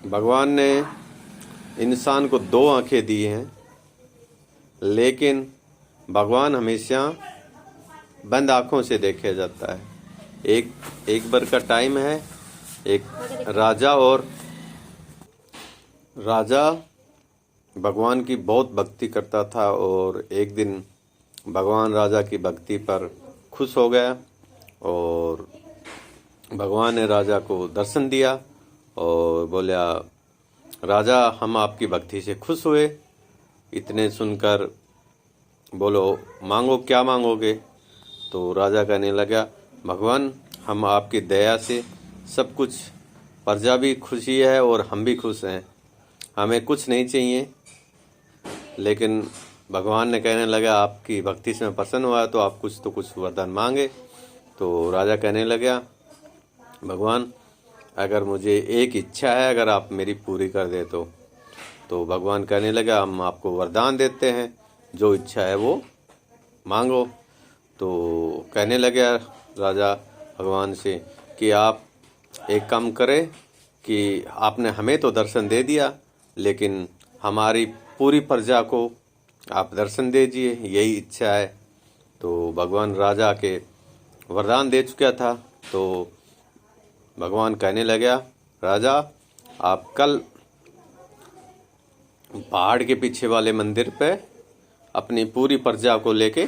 भगवान ने इंसान को दो आंखें दी हैं, लेकिन भगवान हमेशा बंद आंखों से देखा जाता है। एक बार का टाइम है, एक राजा भगवान की बहुत भक्ति करता था और एक दिन भगवान राजा की भक्ति पर खुश हो गया और भगवान ने राजा को दर्शन दिया और बोला, राजा हम आपकी भक्ति से खुश हुए। इतने सुनकर बोलो मांगो, क्या मांगोगे? तो राजा कहने लगा, भगवान हम आपकी दया से सब कुछ, प्रजा भी खुशी है और हम भी खुश हैं, हमें कुछ नहीं चाहिए। लेकिन भगवान ने कहने लगा, आपकी भक्ति से मैं प्रसन्न हुआ तो आप कुछ तो कुछ वरदान मांगे। तो राजा कहने लगा, भगवान अगर मुझे एक इच्छा है, अगर आप मेरी पूरी कर दे तो भगवान कहने लगा, हम आपको वरदान देते हैं, जो इच्छा है वो मांगो। तो कहने लगा राजा भगवान से कि आप एक काम करें कि आपने हमें तो दर्शन दे दिया, लेकिन हमारी पूरी प्रजा को आप दर्शन दीजिए, यही इच्छा है। तो भगवान राजा के वरदान दे चुका था। तो भगवान कहने लगा, राजा आप कल पहाड़ के पीछे वाले मंदिर पे अपनी पूरी प्रजा को लेके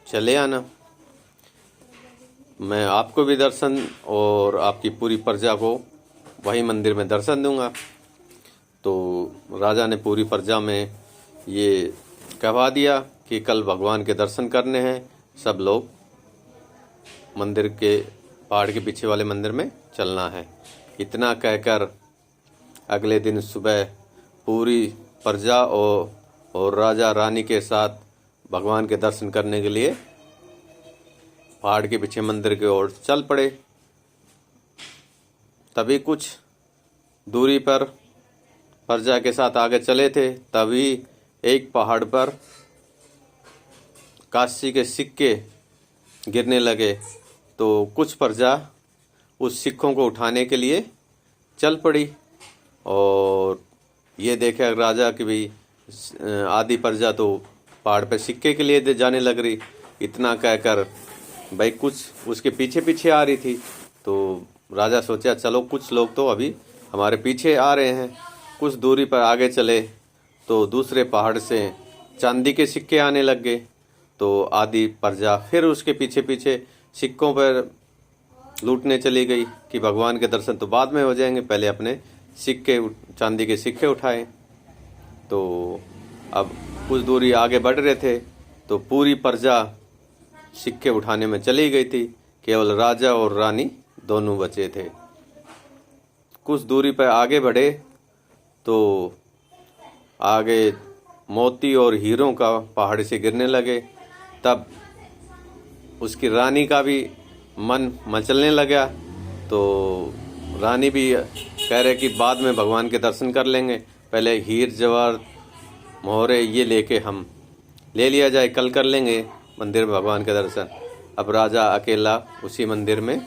चले आना, मैं आपको भी दर्शन और आपकी पूरी प्रजा को वही मंदिर में दर्शन दूंगा। तो राजा ने पूरी प्रजा में ये कहवा दिया कि कल भगवान के दर्शन करने हैं, सब लोग मंदिर के पहाड़ के पीछे वाले मंदिर में चलना है। इतना कहकर अगले दिन सुबह पूरी प्रजा और राजा रानी के साथ भगवान के दर्शन करने के लिए पहाड़ के पीछे मंदिर की ओर चल पड़े। तभी कुछ दूरी पर प्रजा के साथ आगे चले थे, तभी एक पहाड़ पर काशी के सिक्के गिरने लगे। तो कुछ प्रजा उस सिक्कों को उठाने के लिए चल पड़ी और ये देखा राजा की भी आधी प्रजा तो पहाड़ पे सिक्के के लिए जाने लग रही। इतना कहकर भाई कुछ उसके पीछे पीछे आ रही थी। तो राजा सोचा, चलो कुछ लोग तो अभी हमारे पीछे आ रहे हैं। कुछ दूरी पर आगे चले तो दूसरे पहाड़ से चांदी के सिक्के आने लग गए। तो आधी प्रजा फिर उसके पीछे पीछे सिक्कों पर लूटने चली गई कि भगवान के दर्शन तो बाद में हो जाएंगे, पहले अपने सिक्के, चांदी के सिक्के उठाए। तो अब कुछ दूरी आगे बढ़ रहे थे तो पूरी प्रजा सिक्के उठाने में चली गई थी, केवल राजा और रानी दोनों बचे थे। कुछ दूरी पर आगे बढ़े तो आगे मोती और हीरों का पहाड़ से गिरने लगे। तब उसकी रानी का भी मन मचलने लगा। तो रानी भी कह रहे कि बाद में भगवान के दर्शन कर लेंगे, पहले हीर जवाहर मोहरे ये लेके हम ले लिया जाए, कल कर लेंगे मंदिर में भगवान के दर्शन। अब राजा अकेला उसी मंदिर में